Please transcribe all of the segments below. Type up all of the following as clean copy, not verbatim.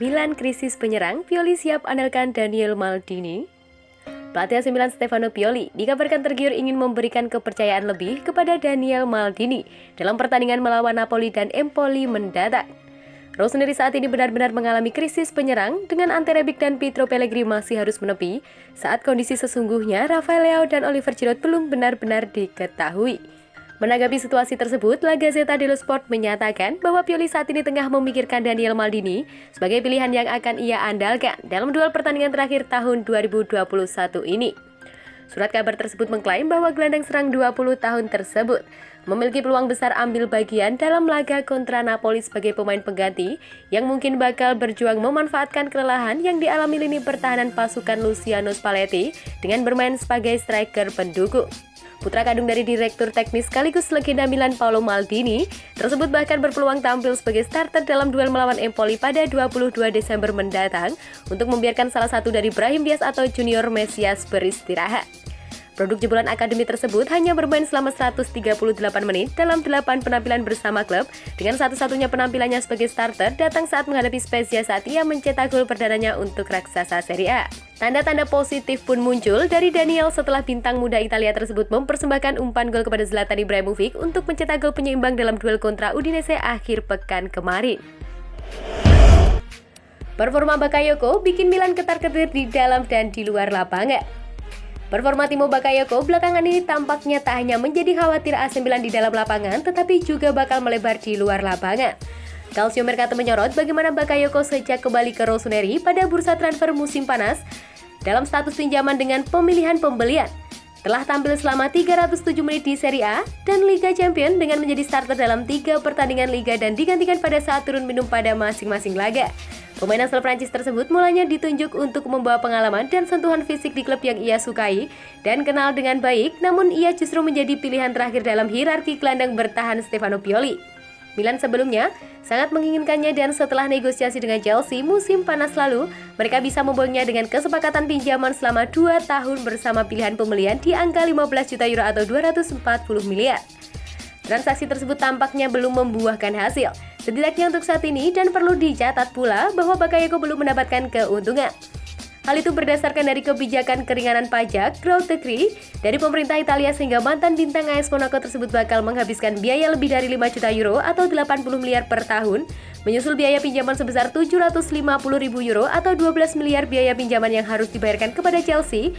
Milan krisis penyerang, Pioli siap andalkan Daniel Maldini. Pelatih AC Milan Stefano Pioli dikabarkan tergiur ingin memberikan kepercayaan lebih kepada Daniel Maldini dalam pertandingan melawan Napoli dan Empoli mendatang. Rossoneri saat ini benar-benar mengalami krisis penyerang dengan Ante Rebic dan Pietro Pellegrini masih harus menepi saat kondisi sesungguhnya Rafael Leao dan Oliver Giroud belum benar-benar diketahui. Menanggapi situasi tersebut, La Gazzetta dello Sport menyatakan bahwa Pioli saat ini tengah memikirkan Daniel Maldini sebagai pilihan yang akan ia andalkan dalam duel pertandingan terakhir tahun 2021 ini. Surat kabar tersebut mengklaim bahwa gelandang serang 20 tahun tersebut memiliki peluang besar ambil bagian dalam laga kontra Napoli sebagai pemain pengganti yang mungkin bakal berjuang memanfaatkan kelelahan yang dialami lini pertahanan pasukan Luciano Spalletti dengan bermain sebagai striker pendukung. Putra kandung dari Direktur Teknis sekaligus legenda Milan Paolo Maldini tersebut bahkan berpeluang tampil sebagai starter dalam duel melawan Empoli pada 22 Desember mendatang untuk membiarkan salah satu dari Brahim Diaz atau Junior Mesias beristirahat. Produk jebolan akademi tersebut hanya bermain selama 138 menit dalam 8 penampilan bersama klub, dengan satu-satunya penampilannya sebagai starter datang saat menghadapi Spezia saat ia mencetak gol perdananya untuk raksasa Serie A. Tanda-tanda positif pun muncul dari Daniel setelah bintang muda Italia tersebut mempersembahkan umpan gol kepada Zlatan Ibrahimovic untuk mencetak gol penyeimbang dalam duel kontra Udinese akhir pekan kemarin. Performa Bakayoko bikin Milan ketar-ketir di dalam dan di luar lapangan. Performa Timo Bakayoko belakangan ini tampaknya tak hanya menjadi khawatir AC Milan di dalam lapangan, tetapi juga bakal melebar di luar lapangan. Calcio Mercato menyorot bagaimana Bakayoko sejak kembali ke Rossoneri pada bursa transfer musim panas dalam status pinjaman dengan pemilihan pembelian. Telah tampil selama 307 menit di Serie A dan Liga Champions dengan menjadi starter dalam 3 pertandingan Liga dan digantikan pada saat turun minum pada masing-masing laga. Pemain asal Prancis tersebut mulanya ditunjuk untuk membawa pengalaman dan sentuhan fisik di klub yang ia sukai dan kenal dengan baik, namun ia justru menjadi pilihan terakhir dalam hierarki gelandang bertahan Stefano Pioli. Milan sebelumnya sangat menginginkannya dan setelah negosiasi dengan Chelsea musim panas lalu, mereka bisa membawanya dengan kesepakatan pinjaman selama 2 tahun bersama pilihan pembelian di angka 15 juta euro atau 240 miliar. Transaksi tersebut tampaknya belum membuahkan hasil, setidaknya untuk saat ini, dan perlu dicatat pula bahwa Bakayoko belum mendapatkan keuntungan. Hal itu berdasarkan dari kebijakan keringanan pajak Growth Decree dari pemerintah Italia sehingga mantan bintang AS Monaco tersebut bakal menghabiskan biaya lebih dari 5 juta euro atau 80 miliar per tahun, menyusul biaya pinjaman sebesar 750 ribu euro atau 12 miliar biaya pinjaman yang harus dibayarkan kepada Chelsea,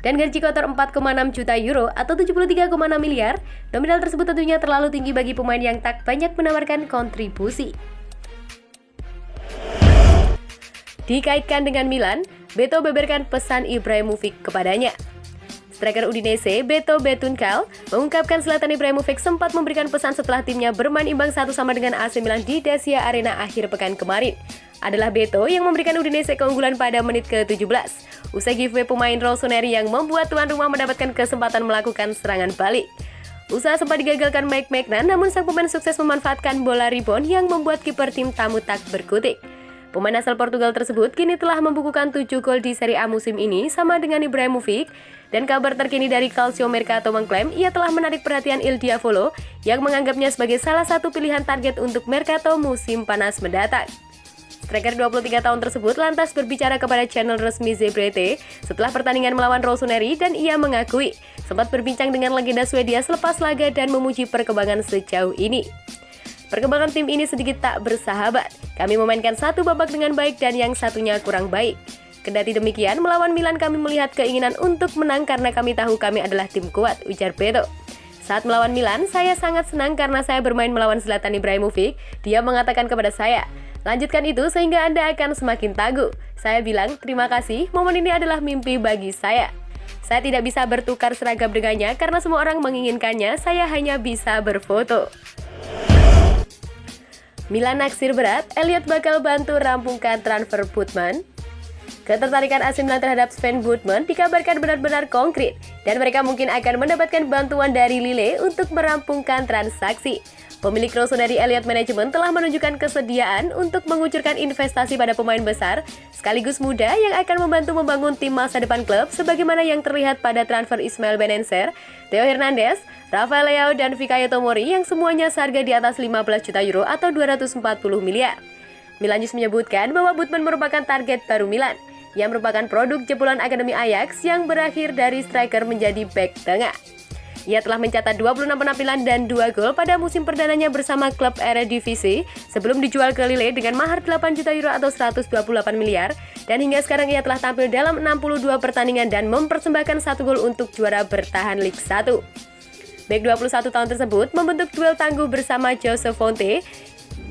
dan gaji kotor 4,6 juta euro atau 73,6 miliar. Nominal tersebut tentunya terlalu tinggi bagi pemain yang tak banyak menawarkan kontribusi. Dikaitkan dengan Milan, Beto beberkan pesan Ibrahimovic kepadanya. Striker Udinese Beto Betunkal mengungkapkan Zlatan Ibrahimovic sempat memberikan pesan setelah timnya bermain imbang 1-1 dengan AC Milan di Dacia Arena akhir pekan kemarin. Adalah Beto yang memberikan Udinese keunggulan pada menit ke-17. Usai giveaway pemain Rossoneri yang membuat tuan rumah mendapatkan kesempatan melakukan serangan balik. Usaha sempat digagalkan Mike Maignan, namun sang pemain sukses memanfaatkan bola rebound yang membuat kiper tim tamu tak berkutik. Pemain asal Portugal tersebut kini telah membukukan 7 gol di Serie A musim ini sama dengan Ibrahimovic, dan kabar terkini dari Calcio Mercato mengklaim ia telah menarik perhatian Il Diavolo yang menganggapnya sebagai salah satu pilihan target untuk Mercato musim panas mendatang. Striker 23 tahun tersebut lantas berbicara kepada channel resmi ZBT setelah pertandingan melawan Rossoneri dan ia mengakui sempat berbincang dengan legenda Swedia selepas laga dan memuji perkembangan sejauh ini. Perkembangan tim ini sedikit tak bersahabat. Kami memainkan satu babak dengan baik dan yang satunya kurang baik. Kendati demikian, melawan Milan kami melihat keinginan untuk menang karena kami tahu kami adalah tim kuat, ujar Beto. Saat melawan Milan, saya sangat senang karena saya bermain melawan Zlatan Ibrahimovic. Dia mengatakan kepada saya, lanjutkan itu sehingga Anda akan semakin tangguh. Saya bilang, terima kasih, momen ini adalah mimpi bagi saya. Saya tidak bisa bertukar seragam dengannya karena semua orang menginginkannya, saya hanya bisa berfoto. Milan naksir berat, Elliot bakal bantu rampungkan transfer Botman. Ketertarikan AC Milan terhadap Sven Botman dikabarkan benar-benar konkret dan mereka mungkin akan mendapatkan bantuan dari Lille untuk merampungkan transaksi. Pemilik Rossoneri Elliott Management telah menunjukkan kesediaan untuk mengucurkan investasi pada pemain besar sekaligus muda yang akan membantu membangun tim masa depan klub sebagaimana yang terlihat pada transfer Ismail Benenser, Theo Hernandez, Rafael Leao dan Fikayo Tomori yang semuanya seharga di atas 15 juta euro atau 240 miliar. Milan News menyebutkan bahwa Botman merupakan target baru Milan. Ia merupakan produk jebolan Akademi Ajax yang berakhir dari striker menjadi bek tengah. Ia telah mencatat 26 penampilan dan 2 gol pada musim perdananya bersama klub Eredivisie sebelum dijual ke Lille dengan mahar 8 juta euro atau 128 miliar, dan hingga sekarang ia telah tampil dalam 62 pertandingan dan mempersembahkan 1 gol untuk juara bertahan Ligue 1. Bek 21 tahun tersebut membentuk duel tangguh bersama Joseph Fonte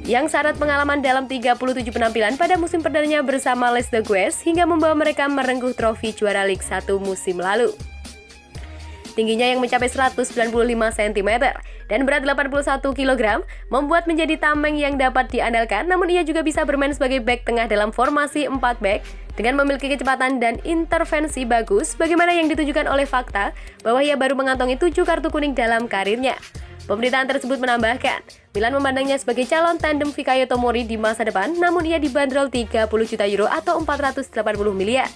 yang syarat pengalaman dalam 37 penampilan pada musim perdananya bersama Les Dogues hingga membawa mereka merengkuh trofi juara Ligue 1 musim lalu. Tingginya yang mencapai 195 cm dan berat 81 kg membuat menjadi tameng yang dapat diandalkan, namun ia juga bisa bermain sebagai bek tengah dalam formasi 4 bek dengan memiliki kecepatan dan intervensi bagus, bagaimana yang ditunjukkan oleh fakta bahwa ia baru mengantongi 7 kartu kuning dalam karirnya. Pemberitaan tersebut menambahkan, Milan memandangnya sebagai calon tandem Fikayo Tomori di masa depan, namun ia dibanderol 30 juta euro atau 480 miliar.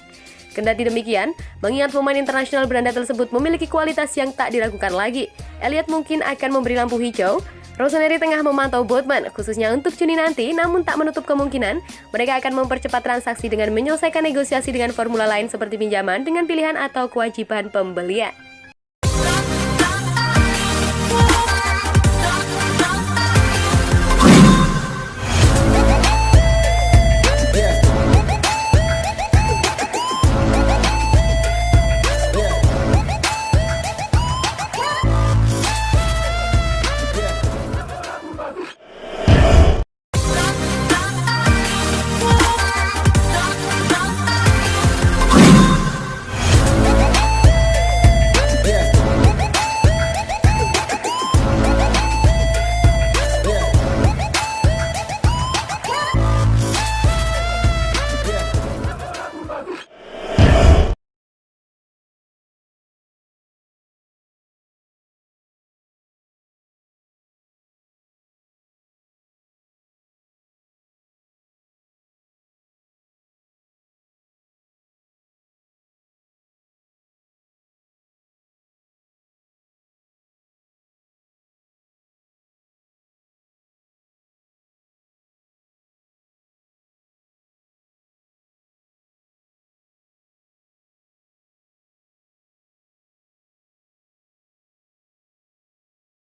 Kendati demikian, mengingat pemain internasional beranda tersebut memiliki kualitas yang tak diragukan lagi, Elliot mungkin akan memberi lampu hijau. Rossoneri tengah memantau Botman, khususnya untuk Juni nanti, namun tak menutup kemungkinan mereka akan mempercepat transaksi dengan menyelesaikan negosiasi dengan formula lain seperti pinjaman dengan pilihan atau kewajiban pembelian.